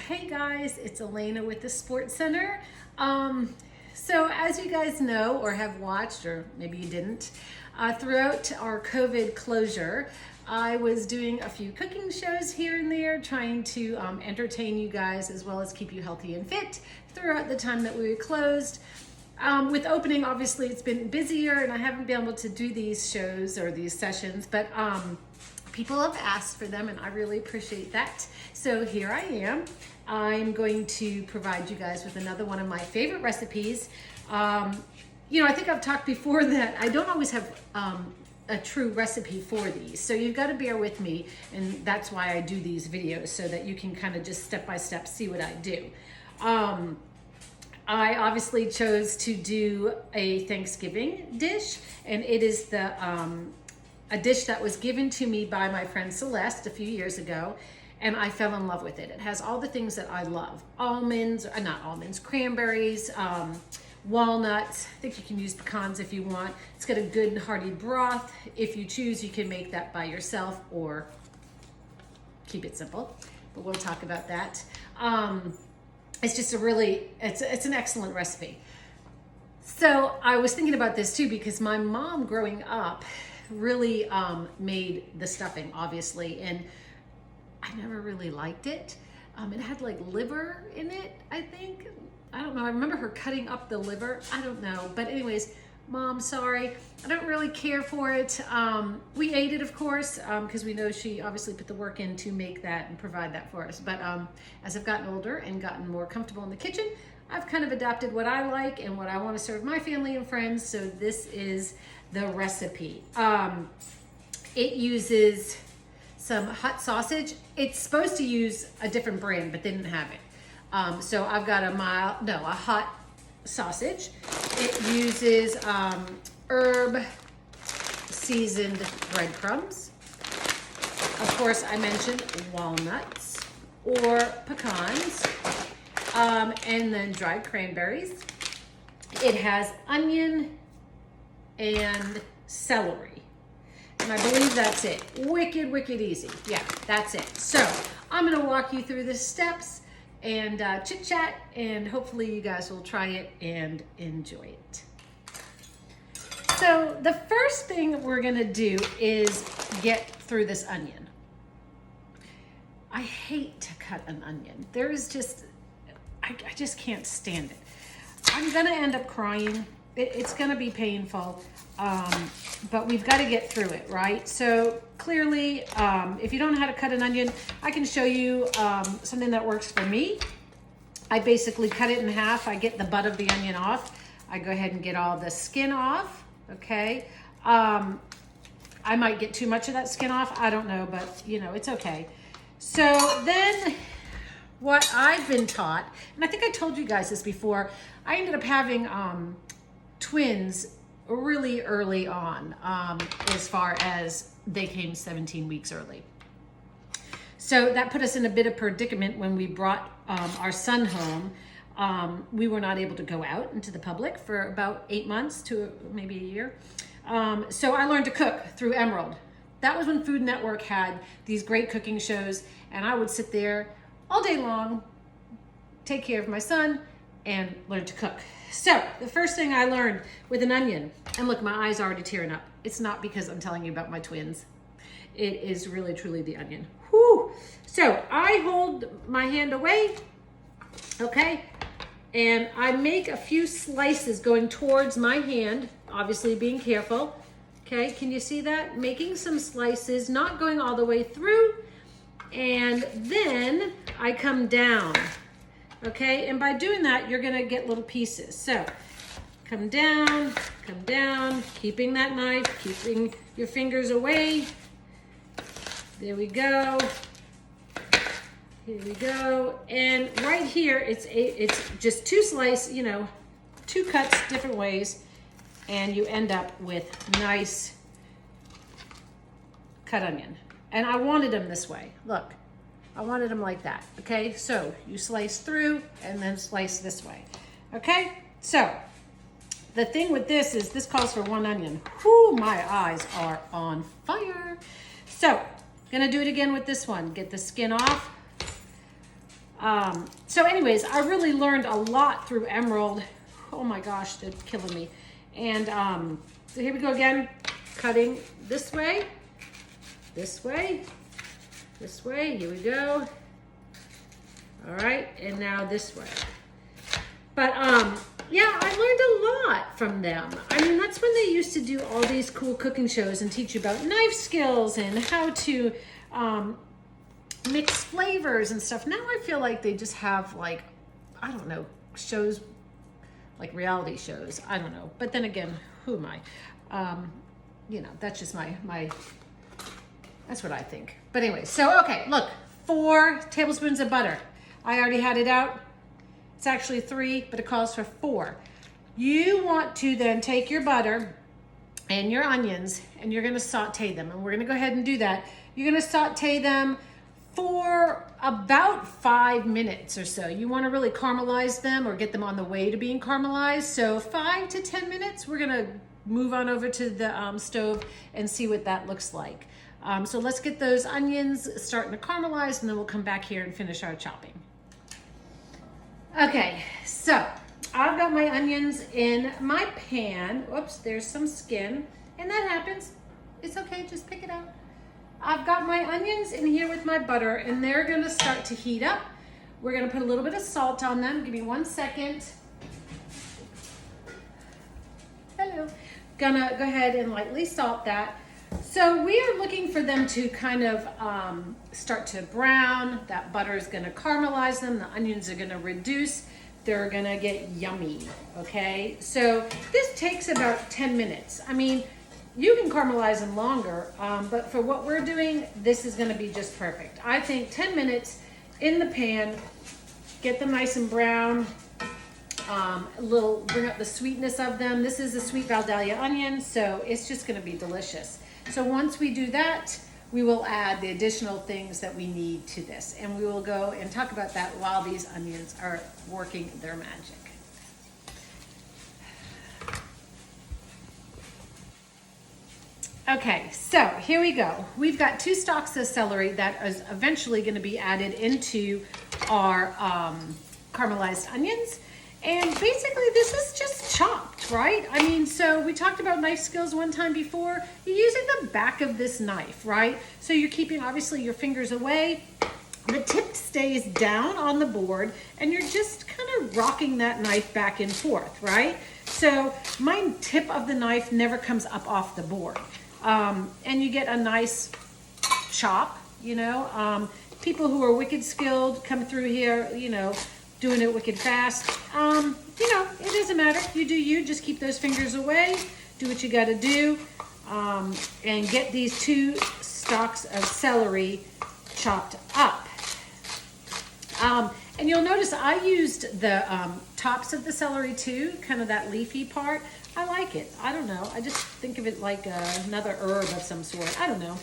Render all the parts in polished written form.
Hey guys, it's Alana with the Sports Center. So as you guys know or have watched, or maybe you didn't, throughout our COVID closure, I was doing a few cooking shows here and there, trying to entertain you guys as well as keep you healthy and fit throughout the time that we were closed. With opening, obviously it's been busier and I haven't been able to do these shows or these sessions, but people have asked for them and I really appreciate that. So here I am. I'm going to provide you guys with another one of my favorite recipes. I think I've talked before that I don't always have a true recipe for these. So you've got to bear with me, and that's why I do these videos, so that you can kind of just step by step see what I do. I obviously chose to do a Thanksgiving dish, and it is a dish that was given to me by my friend Celeste a few years ago, and I fell in love with it. It has all the things that I love. Cranberries, walnuts. I think you can use pecans if you want. It's got a good and hearty broth. If you choose, you can make that by yourself or keep it simple, but we'll talk about that. It's just it's an excellent recipe. So I was thinking about this too, because my mom growing up really made the stuffing, obviously, and I never really liked it. It had like liver in it, I think. I don't know. I remember her cutting up the liver. I don't know. But anyways, Mom, sorry. I don't really care for it. We ate it, of course, because we know she obviously put the work in to make that and provide that for us. But as I've gotten older and gotten more comfortable in the kitchen, I've kind of adopted what I like and what I want to serve my family and friends. So this is the recipe. It uses some hot sausage. It's supposed to use a different brand, but they didn't have it. So I've got a hot sausage. It uses herb seasoned breadcrumbs. Of course, I mentioned walnuts or pecans, and then dried cranberries. It has onion and celery. And I believe that's it. Wicked, wicked easy. Yeah, that's it. So I'm gonna walk you through the steps and chit chat, and hopefully you guys will try it and enjoy it. So the first thing we're gonna do is get through this onion. I hate to cut an onion. I just can't stand it. I'm gonna end up crying. It's gonna be painful, but we've got to get through it, right? So clearly, if you don't know how to cut an onion, I can show you something that works for me. I basically cut it in half. I get the butt of the onion off. I go ahead and get all the skin off, okay? I might get too much of that skin off. I don't know, but it's okay. So then what I've been taught, and I think I told you guys this before, I ended up having twins really early on, as far as they came 17 weeks early. So that put us in a bit of predicament when we brought our son home. We were not able to go out into the public for about 8 months to maybe a year. So I learned to cook through Emerald. That was when Food Network had these great cooking shows, and I would sit there all day long, take care of my son, and learn to cook. So the first thing I learned with an onion, and look, my eyes are already tearing up. It's not because I'm telling you about my twins. It is really, truly the onion. Whew. So I hold my hand away, okay? And I make a few slices going towards my hand, obviously being careful. Okay, can you see that? Making some slices, not going all the way through. And then I come down. Okay, and by doing that, you're gonna get little pieces. So come down, keeping that knife, keeping your fingers away. There we go. Here we go. And right here, it's just two slices, two cuts different ways, and you end up with nice cut onion. And I wanted them this way. Look. I wanted them like that, okay? So you slice through and then slice this way, okay? So the thing with this is this calls for one onion. Whew, my eyes are on fire. So gonna do it again with this one. Get the skin off. So anyways, I really learned a lot through Emerald. Oh my gosh, they're killing me. And so here we go again, cutting this way, this way, this way, here we go. All right, and now this way. But yeah, I learned a lot from them. I mean, that's when they used to do all these cool cooking shows and teach you about knife skills and how to mix flavors and stuff. Now I feel like they just have like, I don't know, shows, like reality shows. I don't know. But then again, who am I? You know, that's just my, that's what I think. But anyway, so, okay, look, 4 tablespoons of butter. I already had it out. It's actually 3, but it calls for 4. You want to then take your butter and your onions and you're gonna saute them. And we're gonna go ahead and do that. You're gonna saute them for about 5 minutes or so. You wanna really caramelize them or get them on the way to being caramelized. So 5 to 10 minutes, we're gonna move on over to the stove and see what that looks like. So let's get those onions starting to caramelize and then we'll come back here and finish our chopping. Okay, so I've got my onions in my pan. Whoops, there's some skin, and that happens. It's okay, just pick it out. I've got my onions in here with my butter, and they're gonna start to heat up. We're gonna put a little bit of salt on them. Give me 1 second. Hello. Gonna go ahead and lightly salt that. So we are looking for them to kind of start to brown. That butter is gonna caramelize them. The onions are gonna reduce. They're gonna get yummy, okay? So this takes about 10 minutes. I mean, you can caramelize them longer, but for what we're doing, this is gonna be just perfect. I think 10 minutes in the pan, get them nice and brown, bring up the sweetness of them. This is a sweet Valdalia onion, so it's just gonna be delicious. So once we do that, we will add the additional things that we need to this. And we will go and talk about that while these onions are working their magic. Okay, so here we go. We've got 2 stalks of celery that is eventually gonna be added into our caramelized onions. And basically this is just chopped, right? I mean, so we talked about knife skills one time before. You're using the back of this knife, right? So you're keeping obviously your fingers away. The tip stays down on the board and you're just kind of rocking that knife back and forth, right? So my tip of the knife never comes up off the board. And you get a nice chop, you know. People who are wicked skilled come through here, you know, doing it wicked fast. You know, it doesn't matter. You do you. Just keep those fingers away. Do what you got to do. And get these 2 stalks of celery chopped up. And you'll notice I used the tops of the celery too, kind of that leafy part. I like it. I don't know. I just think of it like another herb of some sort. I don't know.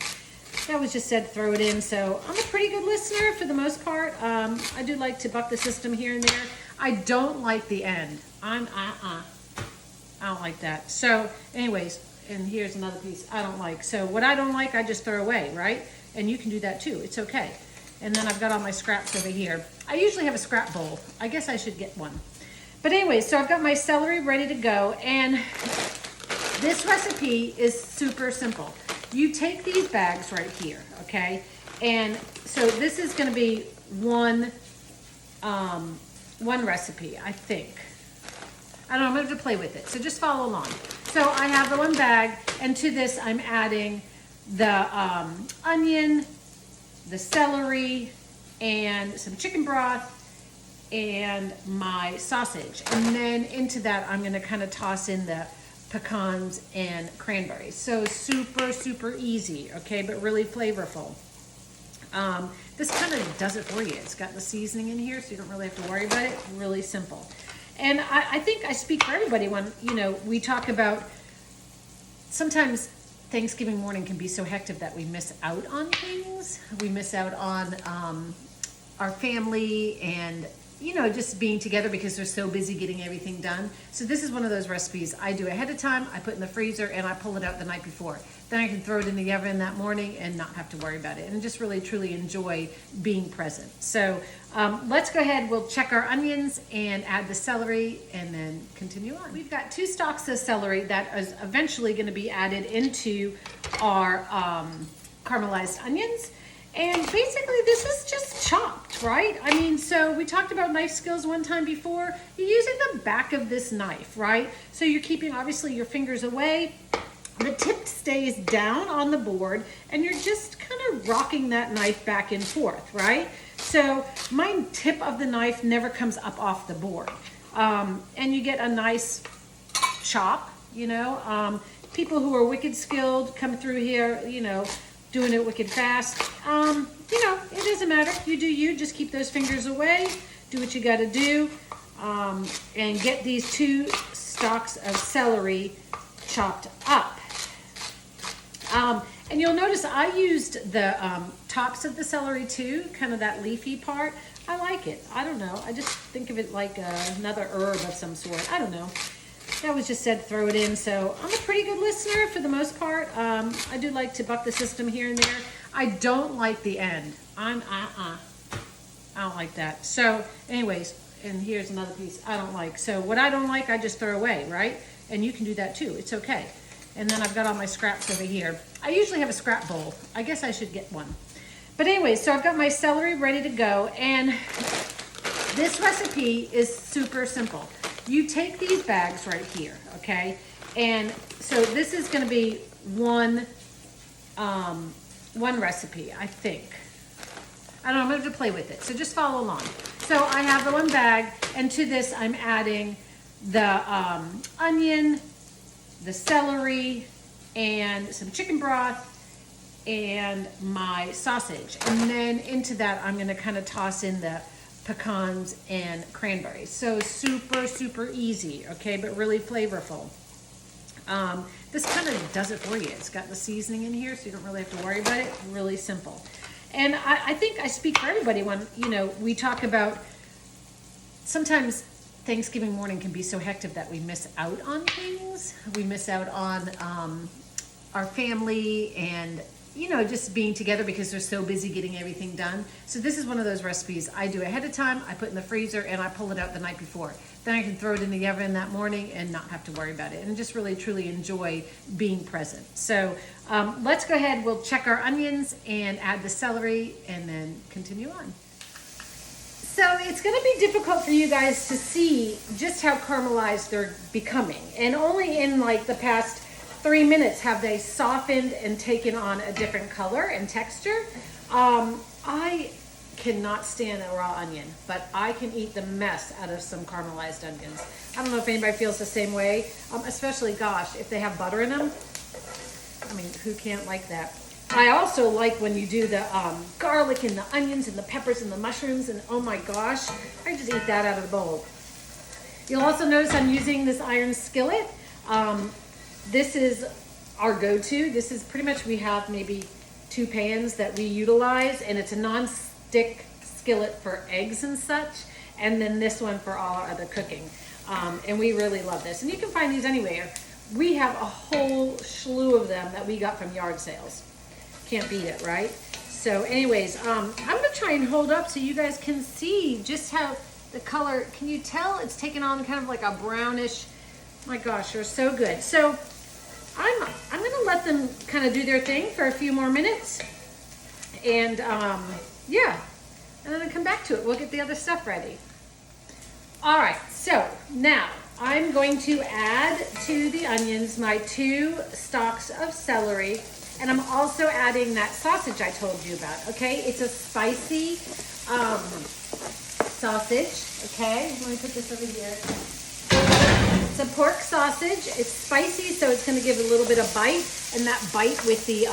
That was just said throw it in. So I'm a pretty good listener for the most part. I do like to buck the system here and there. I don't like the end. I don't like that. So anyways, and here's another piece I don't like. So what I don't like, I just throw away, right? And you can do that too. It's okay. And then I've got all my scraps over here. I usually have a scrap bowl. I guess I should get one. But anyway, so I've got my celery ready to go. And this recipe is super simple. You take these bags right here, okay? And so this is gonna be one recipe, I think. I don't know, I'm gonna have to play with it. So just follow along. So I have the 1 bag, and to this I'm adding the onion, the celery, and some chicken broth, and my sausage. And then into that, I'm gonna kind of toss in the pecans and cranberries. So super, super easy, okay, but really flavorful. This kind of does it for you. It's got the seasoning in here, so you don't really have to worry about it. Really simple. And I think I speak for everybody when, you know, we talk about sometimes Thanksgiving morning can be so hectic that we miss out on things. We miss out on our family and just being together because they're so busy getting everything done. So this is one of those recipes I do ahead of time. I put in the freezer and I pull it out the night before. Then I can throw it in the oven that morning and not have to worry about it, and just really truly enjoy being present. So let's go ahead, we'll check our onions and add the celery and then continue on. We've got 2 stalks of celery that is eventually going to be added into our caramelized onions. And basically this is just chopped, right? I mean, so we talked about knife skills one time before. You're using the back of this knife, right? So you're keeping obviously your fingers away. The tip stays down on the board and you're just kind of rocking that knife back and forth, right? So my tip of the knife never comes up off the board. And you get a nice chop, people who are wicked skilled come through here, doing it wicked fast. It doesn't matter. You do you. Just keep those fingers away. Do what you got to do. And get these 2 stalks of celery chopped up. And you'll notice I used the tops of the celery too, kind of that leafy part. I like it. I don't know. I just think of it like another herb of some sort. I don't know. That was just said throw it in. So I'm a pretty good listener for the most part. I do like to buck the system here and there. I don't like the end. I don't like that. So anyways, and here's another piece I don't like. So what I don't like, I just throw away, right? And you can do that too. It's okay. And then I've got all my scraps over here. I usually have a scrap bowl. I guess I should get one. But anyway, so I've got my celery ready to go. And this recipe is super simple. You take these bags right here, okay? And so this is gonna be one recipe, I think. I don't know, I'm gonna have to play with it. So just follow along. So I have the one bag, and to this I'm adding the onion, the celery, and some chicken broth, and my sausage. And then into that, I'm gonna kind of toss in the pecans and cranberries. So super, super easy, okay, but really flavorful. This kind of does it for you. It's got the seasoning in here, so you don't really have to worry about it. Really simple. And I think I speak for everybody when, we talk about sometimes Thanksgiving morning can be so hectic that we miss out on things. We miss out on our family and, just being together because they're so busy getting everything done. So this is one of those recipes I do ahead of time. I put in the freezer and I pull it out the night before. Then I can throw it in the oven that morning and not have to worry about it, and just really truly enjoy being present. So let's go ahead, we'll check our onions and add the celery and then continue on. So it's going to be difficult for you guys to see just how caramelized they're becoming. And only in like the past 3 minutes have they softened and taken on a different color and texture. I cannot stand a raw onion, but I can eat the mess out of some caramelized onions. I don't know if anybody feels the same way, especially, gosh, if they have butter in them. I mean, who can't like that? I also like when you do the garlic and the onions and the peppers and the mushrooms, and oh my gosh, I just eat that out of the bowl. You'll also notice I'm using this iron skillet. This is our go-to. This is pretty much, we have maybe 2 pans that we utilize, and it's a non-stick skillet for eggs and such, and then this one for all our other cooking. And we really love this. And you can find these anywhere. We have a whole slew of them that we got from yard sales. Can't beat it, right? So anyways, I'm gonna try and hold up so you guys can see just how the color, can you tell it's taken on kind of like a brownish, my gosh, they're so good. So I'm gonna let them kind of do their thing for a few more minutes. And yeah, and then I'll come back to it. We'll get the other stuff ready. All right, so now I'm going to add to the onions my 2 stalks of celery, and I'm also adding that sausage I told you about, okay? It's a spicy sausage, okay? Let me put this over here. It's a pork sausage. It's spicy, so it's gonna give it a little bit of bite, and that bite with the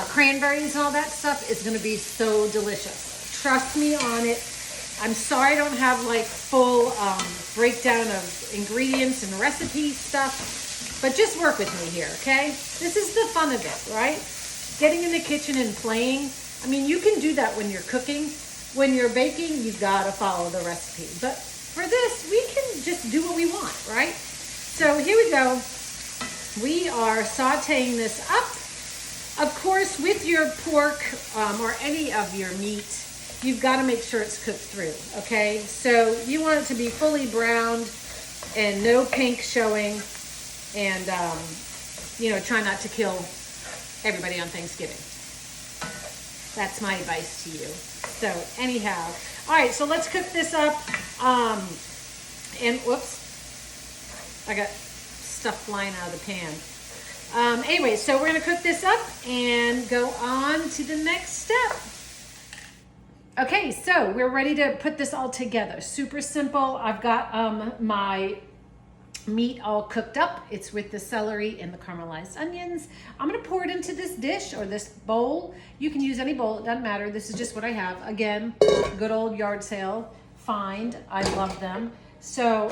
cranberries and all that stuff is gonna be so delicious. Trust me on it. I'm sorry I don't have like full breakdown of ingredients and recipe stuff, but just work with me here, okay? This is the fun of it, right? Getting in the kitchen and playing. I mean, you can do that when you're cooking. when you're baking, you gotta follow the recipe. But for this, we can just do what we want, right? So here we go. We are sauteing this up. Of course, with your pork or any of your meat, you've got to make sure it's cooked through, okay? So you want it to be fully browned and no pink showing, and you know, try not to kill everybody on Thanksgiving. That's my advice to you. So anyhow, all right, so let's cook this up. And whoops, I got stuff flying out of the pan. Anyway, so we're gonna cook this up and go on to the next step. Okay, so we're ready to put this all together. Super simple. I've got my meat all cooked up. It's with the celery and the caramelized onions. I'm gonna pour it into this dish or this bowl. You can use any bowl, it doesn't matter. This is just what I have. Again, good old yard sale find. I love them. So,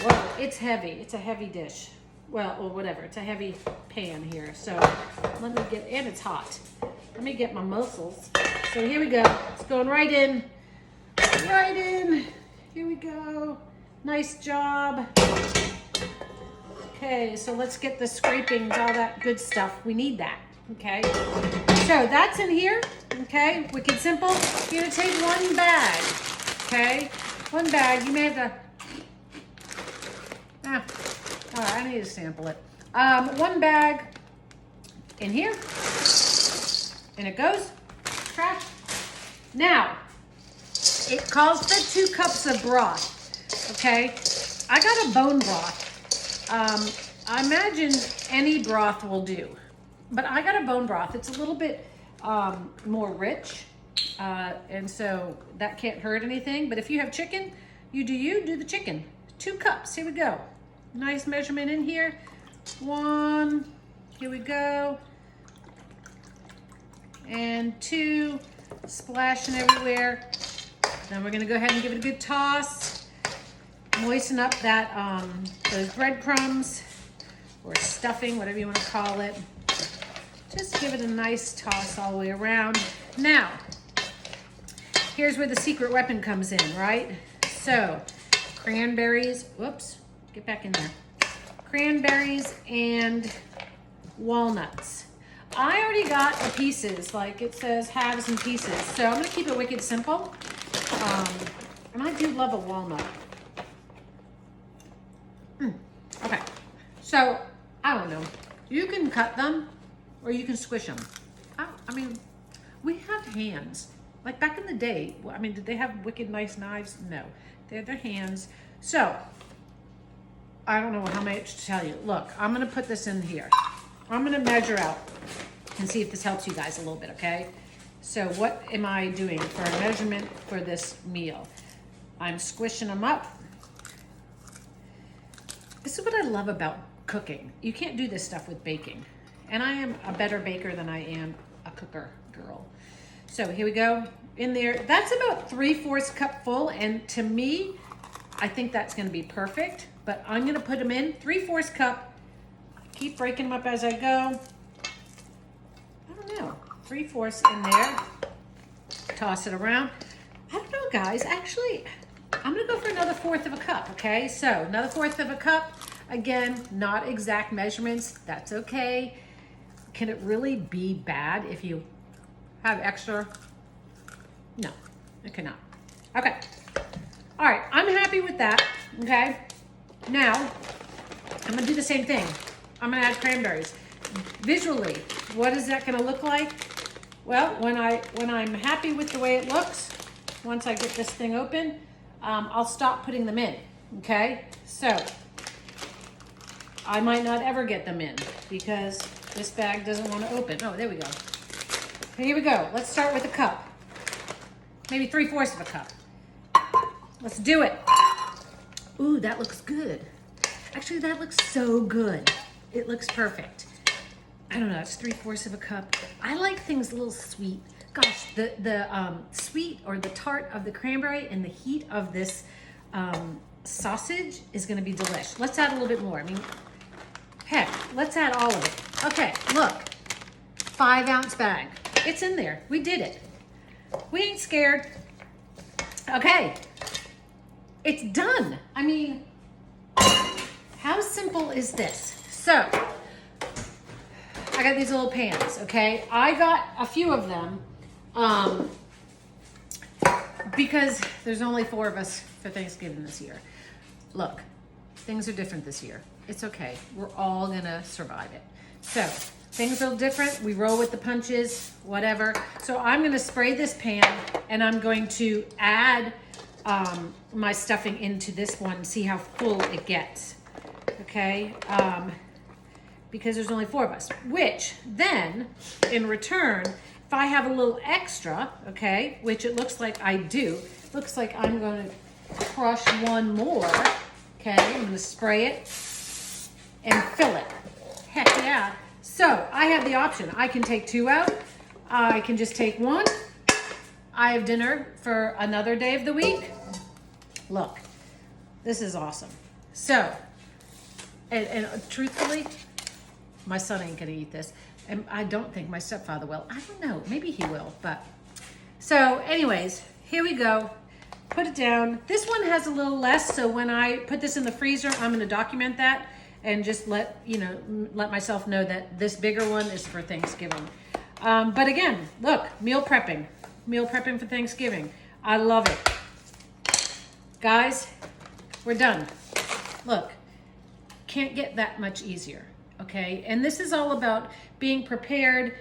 whoa, it's heavy. It's a heavy dish. Well, or whatever, it's a heavy pan here. So let me get, and it's hot. Let me get my mussels. So here we go. It's going right in. Right in. Here we go. Nice job. Okay, so let's get the scrapings, all that good stuff. We need that, okay? So that's in here, okay? Wicked simple. You're gonna take one bag, okay? One bag, you may have to, all right, I need to sample it. One bag in here, and it goes, trash. Now, it calls for 2 cups of broth, okay? I got a bone broth. I imagine any broth will do, but I got a bone broth. It's a little bit more rich, and so that can't hurt anything. But if you have chicken, you do the chicken. 2 cups, here we go. Nice measurement in here. 1, here we go. And 2, splashing everywhere. Then we're gonna go ahead and give it a good toss. Moisten up that those breadcrumbs or stuffing, whatever you want to call it. Just give it a nice toss all the way around. Now, here's where the secret weapon comes in, right? So, cranberries, whoops, get back in there. Cranberries and walnuts. I already got the pieces, like it says halves and pieces. So I'm gonna keep it wicked simple. And I do love a walnut. Okay, so I don't know. You can cut them or you can squish them. I mean, we have hands. Like back in the day, I mean, did they have wicked nice knives? No, they had their hands. So, I don't know how much to tell you. Look, I'm gonna put this in here. I'm gonna measure out and see if this helps you guys a little bit, okay? So what am I doing for a measurement for this meal? I'm squishing them up. This is what I love about cooking. You can't do this stuff with baking. And I am a better baker than I am a cooker girl. So here we go. In there, that's about 3/4 cup full. And to me, I think that's gonna be perfect. But I'm gonna put them in 3/4 cup. Keep breaking them up as I go. I don't know, 3/4 in there. Toss it around. I don't know, guys. Actually, I'm gonna go for another 1/4 of a cup, okay? So another 1/4 of a cup. Again, not exact measurements. That's okay. Can it really be bad if you have extra? No, it cannot. Okay. All right, I'm happy with that, okay? Now, I'm gonna do the same thing. I'm gonna add cranberries. Visually, what is that gonna look like? Well, when I'm happy with the way it looks, once I get this thing open, I'll stop putting them in, okay? So, I might not ever get them in because this bag doesn't want to open. Oh, there we go. Here we go. Let's start with a cup. Maybe 3/4 of a cup. Let's do it. Ooh, that looks good. Actually, that looks so good. It looks perfect. I don't know, it's 3/4 of a cup. I like things a little sweet. Gosh, the sweet or the tart of the cranberry and the heat of this sausage is gonna be delish. Let's add a little bit more. I mean, heck, let's add all of it. Okay, look, 5-ounce bag. It's in there, we did it. We ain't scared. Okay, it's done. I mean, how simple is this? So, I got these little pans, okay? I got a few of them because there's only 4 of us for Thanksgiving this year. Look, things are different this year. It's okay. We're all gonna survive it. So, things are different. We roll with the punches, whatever. So I'm gonna spray this pan and I'm going to add my stuffing into this one and see how full it gets, okay? Because there's only 4 of us, which then in return, if I have a little extra, okay, which it looks like I do, looks like I'm gonna crush one more, okay? I'm gonna spray it and fill it. Heck yeah. So I have the option. I can take 2 out. I can just take 1. I have dinner for another day of the week. Look, this is awesome. So, and truthfully, my son ain't gonna eat this. And I don't think my stepfather will. I don't know, maybe he will, but. So anyways, here we go. Put it down. This one has a little less, so when I put this in the freezer, I'm gonna document that and just let myself know that this bigger one is for Thanksgiving. But again, look, meal prepping for Thanksgiving. I love it. Guys, we're done. Look, can't get that much easier, okay? And this is all about being prepared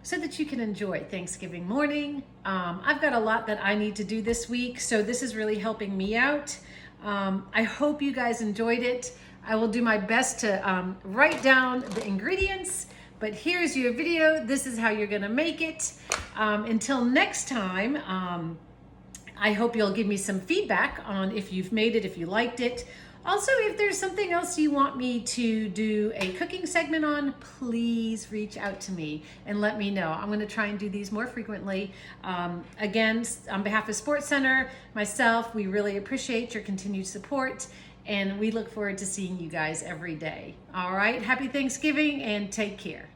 so that you can enjoy Thanksgiving morning. I've got a lot that I need to do this week, so this is really helping me out. I hope you guys enjoyed it. I will do my best to write down the ingredients, but here's your video. This is how you're gonna make it. Until next time, I hope you'll give me some feedback on if you've made it, if you liked it. Also, if there's something else you want me to do a cooking segment on, please reach out to me and let me know. I'm gonna try and do these more frequently. Again, on behalf of Sports Center, myself, we really appreciate your continued support and we look forward to seeing you guys every day. All right, happy Thanksgiving and take care.